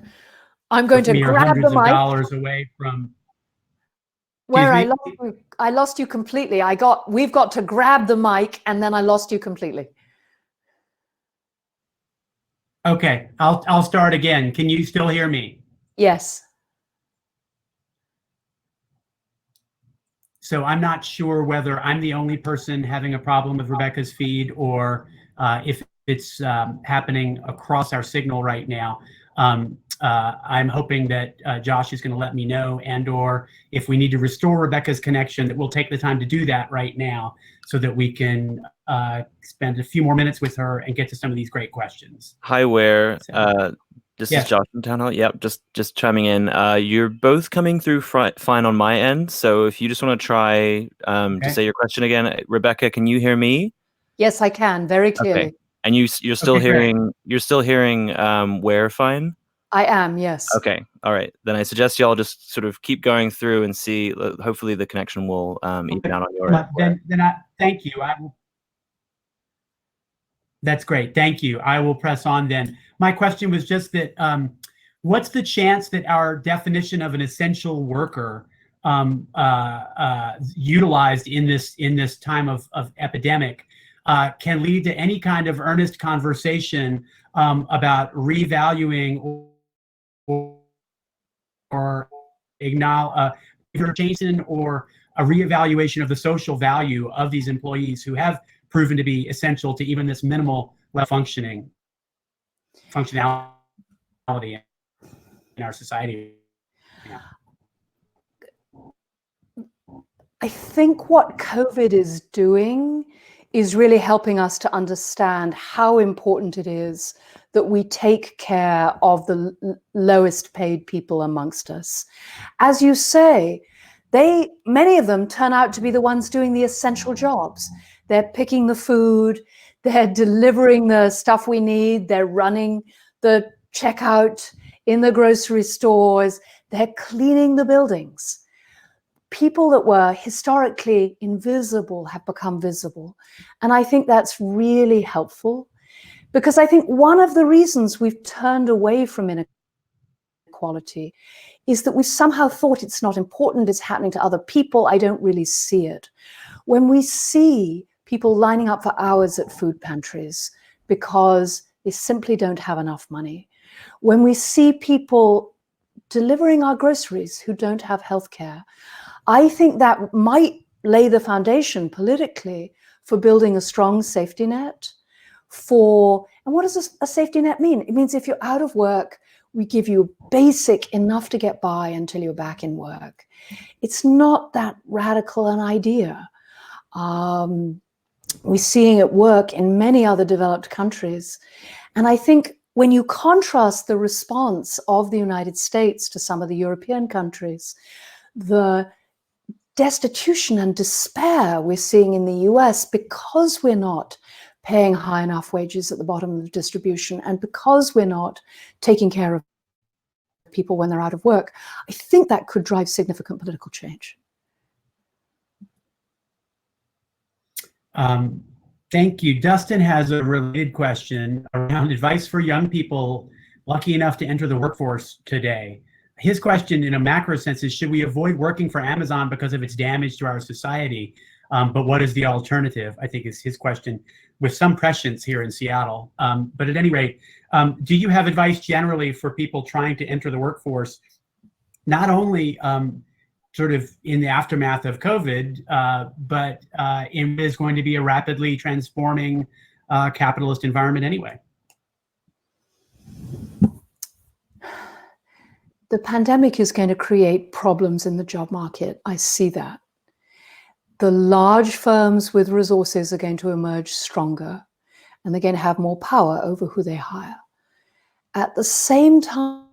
I'm going to grab the hundreds mic. of dollars away from. Where I lost you completely. We've got to grab the mic, and then I lost you completely. Okay, I'll start again. Can you still hear me? Yes. So I'm not sure whether I'm the only person having a problem with Rebecca's feed, or if it's happening across our signal right now. I'm hoping that Josh is going to let me know, and or if we need to restore Rebecca's connection, that we'll take the time to do that right now so that we can spend a few more minutes with her and get to some of these great questions. Hi, Ware. This is Josh from Town Hall. Yep, just chiming in. You're both coming through fine on my end, so if you just want to try to say your question again. Rebecca, can you hear me? Yes, I can, very clearly. Okay. And you're still hearing Ware fine? I am, yes. Okay, all right. Then I suggest y'all just sort of keep going through and see. Hopefully, the connection will even out on your end. Thank you. That's great. Thank you. I will press on then. My question was just that what's the chance that our definition of an essential worker utilized in this time of epidemic can lead to any kind of earnest conversation about revaluing or acknowledge or a reevaluation of the social value of these employees who have proven to be essential to even this minimal functionality in our society. Yeah. I think what COVID is doing is really helping us to understand how important it is that we take care of the lowest paid people amongst us. As you say, many of them turn out to be the ones doing the essential jobs. They're picking the food, they're delivering the stuff we need, they're running the checkout in the grocery stores, they're cleaning the buildings. People that were historically invisible have become visible. And I think that's really helpful, because I think one of the reasons we've turned away from inequality is that we somehow thought it's not important, it's happening to other people, I don't really see it. When we see people lining up for hours at food pantries because they simply don't have enough money, when we see people delivering our groceries who don't have healthcare, I think that might lay the foundation politically for building a strong safety net and what does a safety net mean? It means if you're out of work, we give you basic enough to get by until you're back in work. It's not that radical an idea. We're seeing it work in many other developed countries. And I think when you contrast the response of the United States to some of the European countries, the destitution and despair we're seeing in the US because we're not paying high enough wages at the bottom of the distribution and because we're not taking care of people when they're out of work, I think that could drive significant political change. Thank you. Dustin has a related question around advice for young people lucky enough to enter the workforce today. His question in a macro sense is, should we avoid working for Amazon because of its damage to our society? But what is the alternative? I think is his question, with some prescience here in Seattle. But at any rate, do you have advice generally for people trying to enter the workforce, not only sort of in the aftermath of COVID, but in what is going to be a rapidly transforming capitalist environment anyway? The pandemic is going to create problems in the job market. I see that. The large firms with resources are going to emerge stronger, and they're going to have more power over who they hire. At the same time,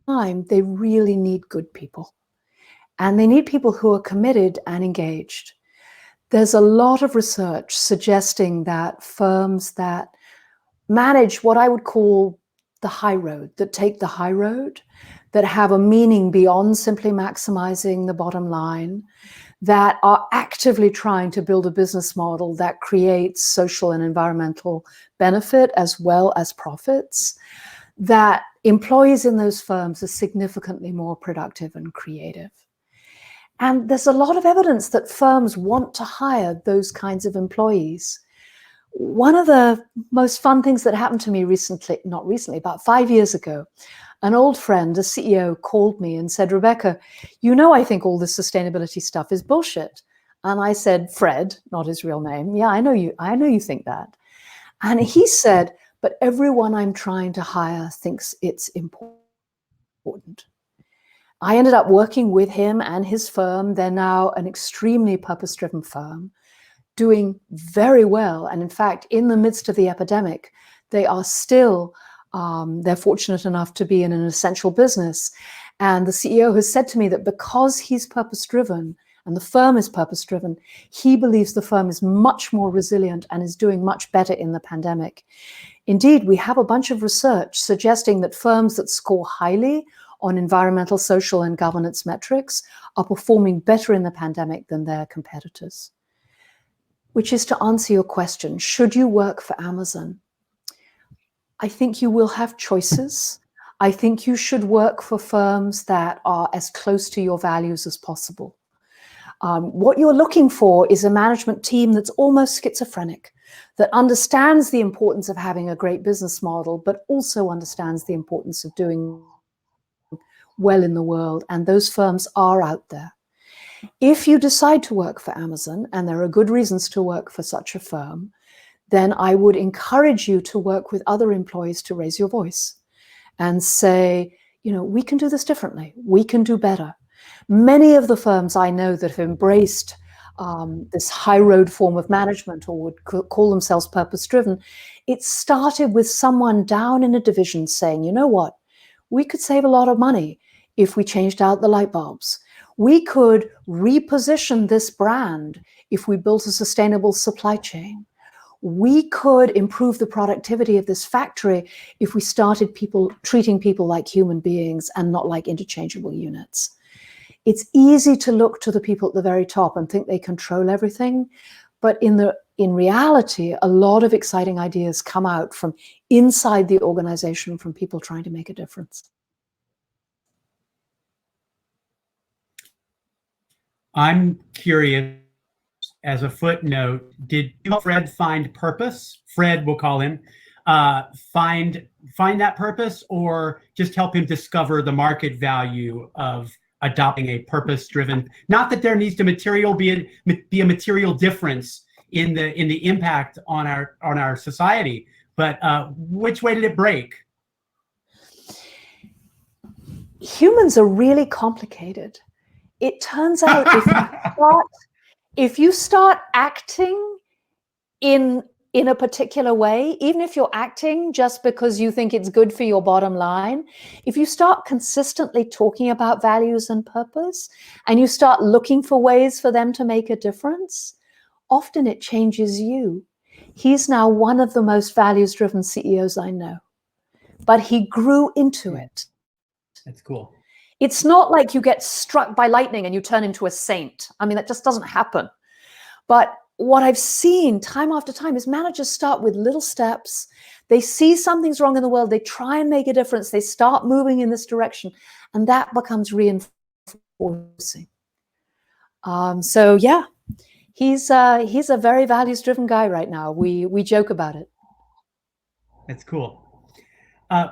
they really need good people. And they need people who are committed and engaged. There's a lot of research suggesting that firms that manage what I would call the high road, that take the high road, that have a meaning beyond simply maximizing the bottom line, that are actively trying to build a business model that creates social and environmental benefit as well as profits, that employees in those firms are significantly more productive and creative. And there's a lot of evidence that firms want to hire those kinds of employees. One of the most fun things that happened to me recently, not recently, about 5 years ago, an old friend, a CEO, called me and said, "Rebecca, you know, I think all this sustainability stuff is bullshit." And I said, "Fred," not his real name, "Yeah, I know you think that." And he said, "But everyone I'm trying to hire thinks it's important." I ended up working with him and his firm. They're now an extremely purpose-driven firm, doing very well. And in fact, in the midst of the epidemic, they are still, they're fortunate enough to be in an essential business. And the CEO has said to me that because he's purpose-driven and the firm is purpose-driven, he believes the firm is much more resilient and is doing much better in the pandemic. Indeed, we have a bunch of research suggesting that firms that score highly on environmental, social, and governance metrics are performing better in the pandemic than their competitors. Which is to answer your question, should you work for Amazon? I think you will have choices. I think you should work for firms that are as close to your values as possible. What you're looking for is a management team that's almost schizophrenic, that understands the importance of having a great business model, but also understands the importance of doing well in the world. And those firms are out there. If you decide to work for Amazon, and there are good reasons to work for such a firm, then I would encourage you to work with other employees to raise your voice and say, you know, we can do this differently. We can do better. Many of the firms I know that have embraced this high road form of management, or would call themselves purpose-driven, it started with someone down in a division saying, you know what, we could save a lot of money if we changed out the light bulbs. We could reposition this brand if we built a sustainable supply chain. We could improve the productivity of this factory if we started treating people like human beings and not like interchangeable units. It's easy to look to the people at the very top and think they control everything, but in reality, a lot of exciting ideas come out from inside the organization, from people trying to make a difference. I'm curious, as a footnote, did you help Fred find purpose? Fred, we'll call him, find that purpose, or just help him discover the market value of adopting a purpose-driven, not that there needs to be a material difference in the impact on our society, but which way did it break? Humans are really complicated. It turns out if you start acting in a particular way, even if you're acting just because you think it's good for your bottom line, if you start consistently talking about values and purpose, and you start looking for ways for them to make a difference, often it changes you. He's now one of the most values-driven CEOs I know, but he grew into it. That's cool. It's not like you get struck by lightning and you turn into a saint. I mean, that just doesn't happen. But what I've seen time after time is managers start with little steps. They see something's wrong in the world. They try and make a difference. They start moving in this direction, and that becomes reinforcing. So yeah, he's a very values-driven guy right now. We joke about it. That's cool.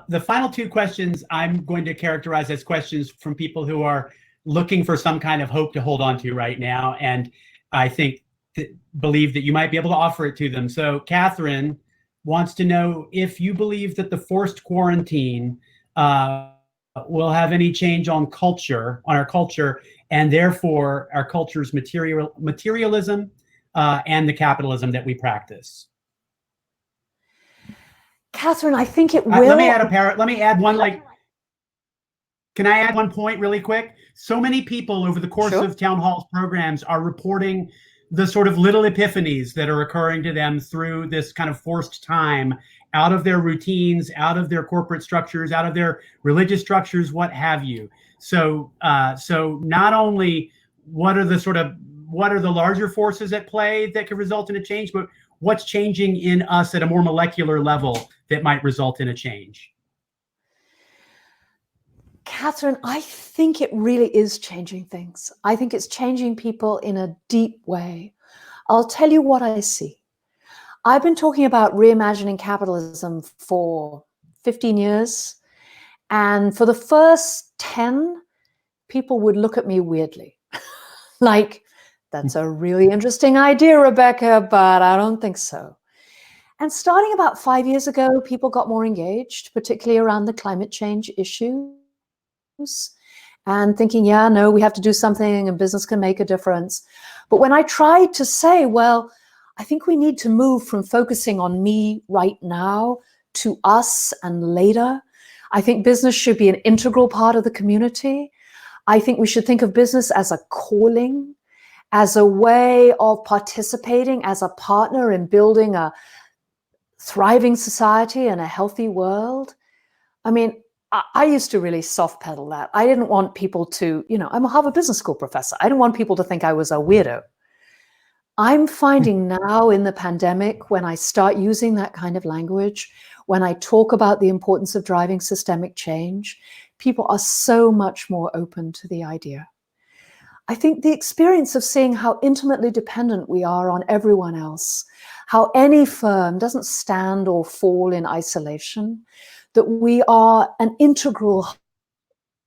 The final two questions I'm going to characterize as questions from people who are looking for some kind of hope to hold on to right now, and I think believe that you might be able to offer it to them. So Catherine wants to know if you believe that the forced quarantine will have any change on our culture, and therefore our culture's materialism and the capitalism that we practice. Catherine, I think it will. Let me add one. Can I add one point really quick? So many people over the course of Town Hall's programs are reporting the sort of little epiphanies that are occurring to them through this kind of forced time, out of their routines, out of their corporate structures, out of their religious structures, what have you. So not only what are the larger forces at play that could result in a change, but what's changing in us at a more molecular level that might result in a change? Catherine, I think it really is changing things. I think it's changing people in a deep way. I'll tell you what I see. I've been talking about reimagining capitalism for 15 years. And for the first 10, people would look at me weirdly. Like, that's a really interesting idea, Rebecca, but I don't think so. And starting about 5 years ago, people got more engaged, particularly around the climate change issues, and thinking, yeah, no, we have to do something and business can make a difference. But when I tried to say, well, I think we need to move from focusing on me right now to us and later. I think business should be an integral part of the community. I think we should think of business as a calling, as a way of participating as a partner in building a thriving society and a healthy world. I mean, I used to really soft pedal that. I didn't want people to, I'm a Harvard Business School professor. I didn't want people to think I was a weirdo. I'm finding now in the pandemic, when I start using that kind of language, when I talk about the importance of driving systemic change, people are so much more open to the idea. I think the experience of seeing how intimately dependent we are on everyone else, how any firm doesn't stand or fall in isolation, that we are an integral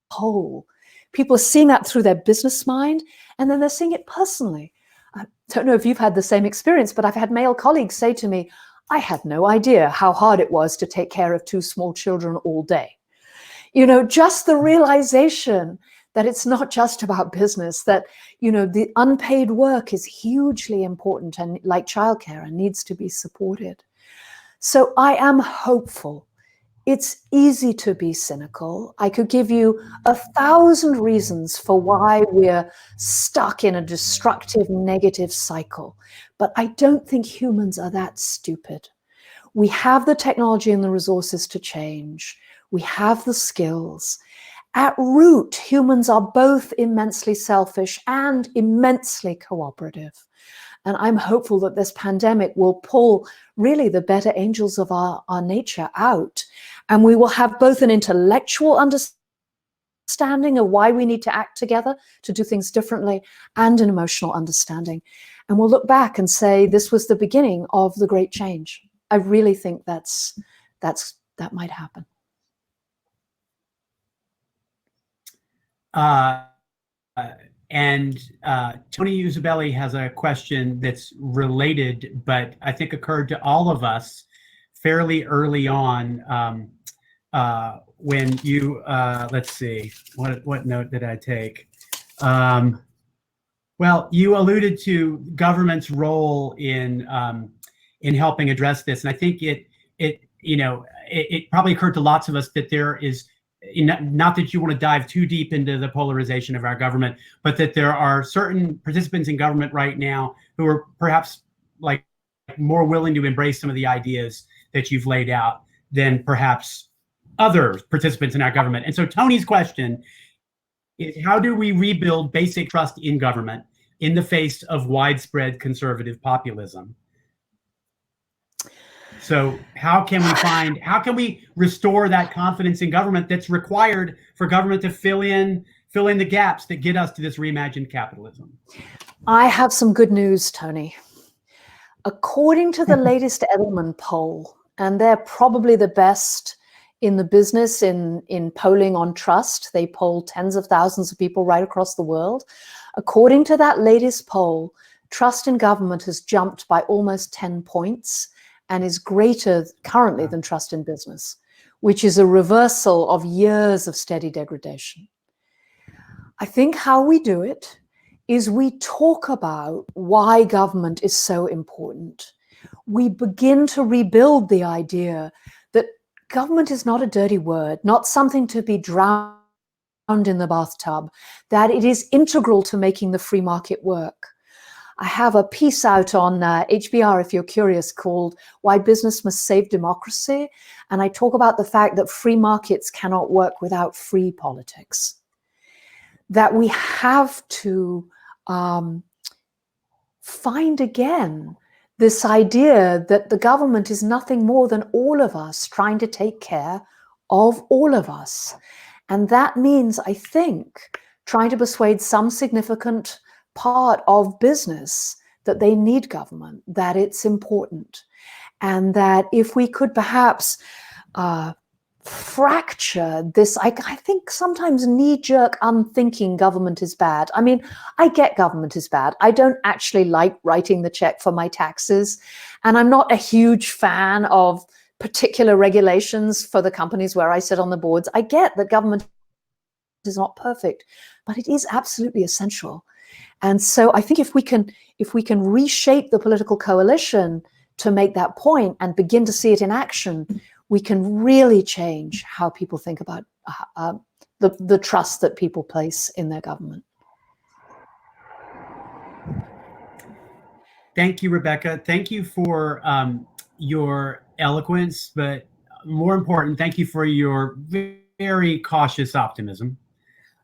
whole. People are seeing that through their business mind, and then they're seeing it personally. I don't know if you've had the same experience, but I've had male colleagues say to me, I had no idea how hard it was to take care of 2 small children all day. Just the realization that it's not just about business, that, the unpaid work is hugely important and like childcare and needs to be supported. So I am hopeful. It's easy to be cynical. I could give you 1,000 reasons for why we're stuck in a destructive, negative cycle. But I don't think humans are that stupid. We have the technology and the resources to change. We have the skills. At root, humans are both immensely selfish and immensely cooperative. And I'm hopeful that this pandemic will pull really the better angels of our nature out. And we will have both an intellectual understanding of why we need to act together to do things differently and an emotional understanding. And we'll look back and say, this was the beginning of the great change. I really think that might happen. Tony Usabelli has a question that's related, but I think occurred to all of us fairly early on when you, let's see, what note did I take? Well, you alluded to government's role in helping address this, and I think it probably occurred to lots of us that there is, not that you want to dive too deep into the polarization of our government, but that there are certain participants in government right now who are perhaps like more willing to embrace some of the ideas that you've laid out than perhaps other participants in our government. And so Tony's question is, how do we rebuild basic trust in government in the face of widespread conservative populism? So how can we restore that confidence in government that's required for government to fill in the gaps that get us to this reimagined capitalism? I have some good news, Tony. According to the latest Edelman poll, and they're probably the best in the business in polling on trust, they poll tens of thousands of people right across the world. According to that latest poll, trust in government has jumped by almost 10 points and is greater currently than trust in business, which is a reversal of years of steady degradation. I think how we do it is we talk about why government is so important. We begin to rebuild the idea that government is not a dirty word, not something to be drowned in the bathtub, that it is integral to making the free market work. I have a piece out on HBR, if you're curious, called Why Business Must Save Democracy. And I talk about the fact that free markets cannot work without free politics. That we have to find again this idea that the government is nothing more than all of us trying to take care of all of us. And that means, I think, trying to persuade some significant part of business that they need government, that it's important, and that if we could perhaps fracture this, I think sometimes knee-jerk unthinking government is bad. I mean, I get government is bad. I don't actually like writing the check for my taxes, and I'm not a huge fan of particular regulations for the companies where I sit on the boards. I get that government is not perfect, but it is absolutely essential. And so I think if we can reshape the political coalition to make that point and begin to see it in action, we can really change how people think about the trust that people place in their government. Thank you, Rebecca. Thank you for your eloquence, but more important, thank you for your very cautious optimism.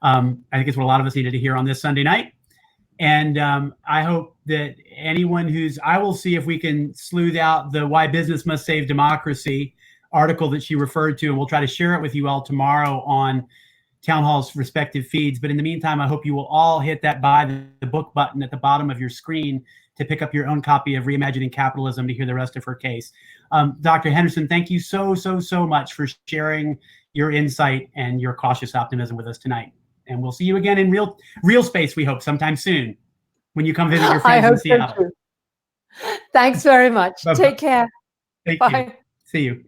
I think it's what a lot of us needed to hear on this Sunday night. And I hope that anyone I will see if we can sleuth out the Why Business Must Save Democracy article that she referred to, and we'll try to share it with you all tomorrow on Town Hall's respective feeds. But in the meantime, I hope you will all hit that buy the book button at the bottom of your screen to pick up your own copy of Reimagining Capitalism to hear the rest of her case. Dr. Henderson, thank you so much for sharing your insight and your cautious optimism with us tonight. And we'll see you again in real space, we hope, sometime soon when you come visit your friends in Seattle. So thanks very much. Bye-bye. Take care. Thank Bye. you. See you.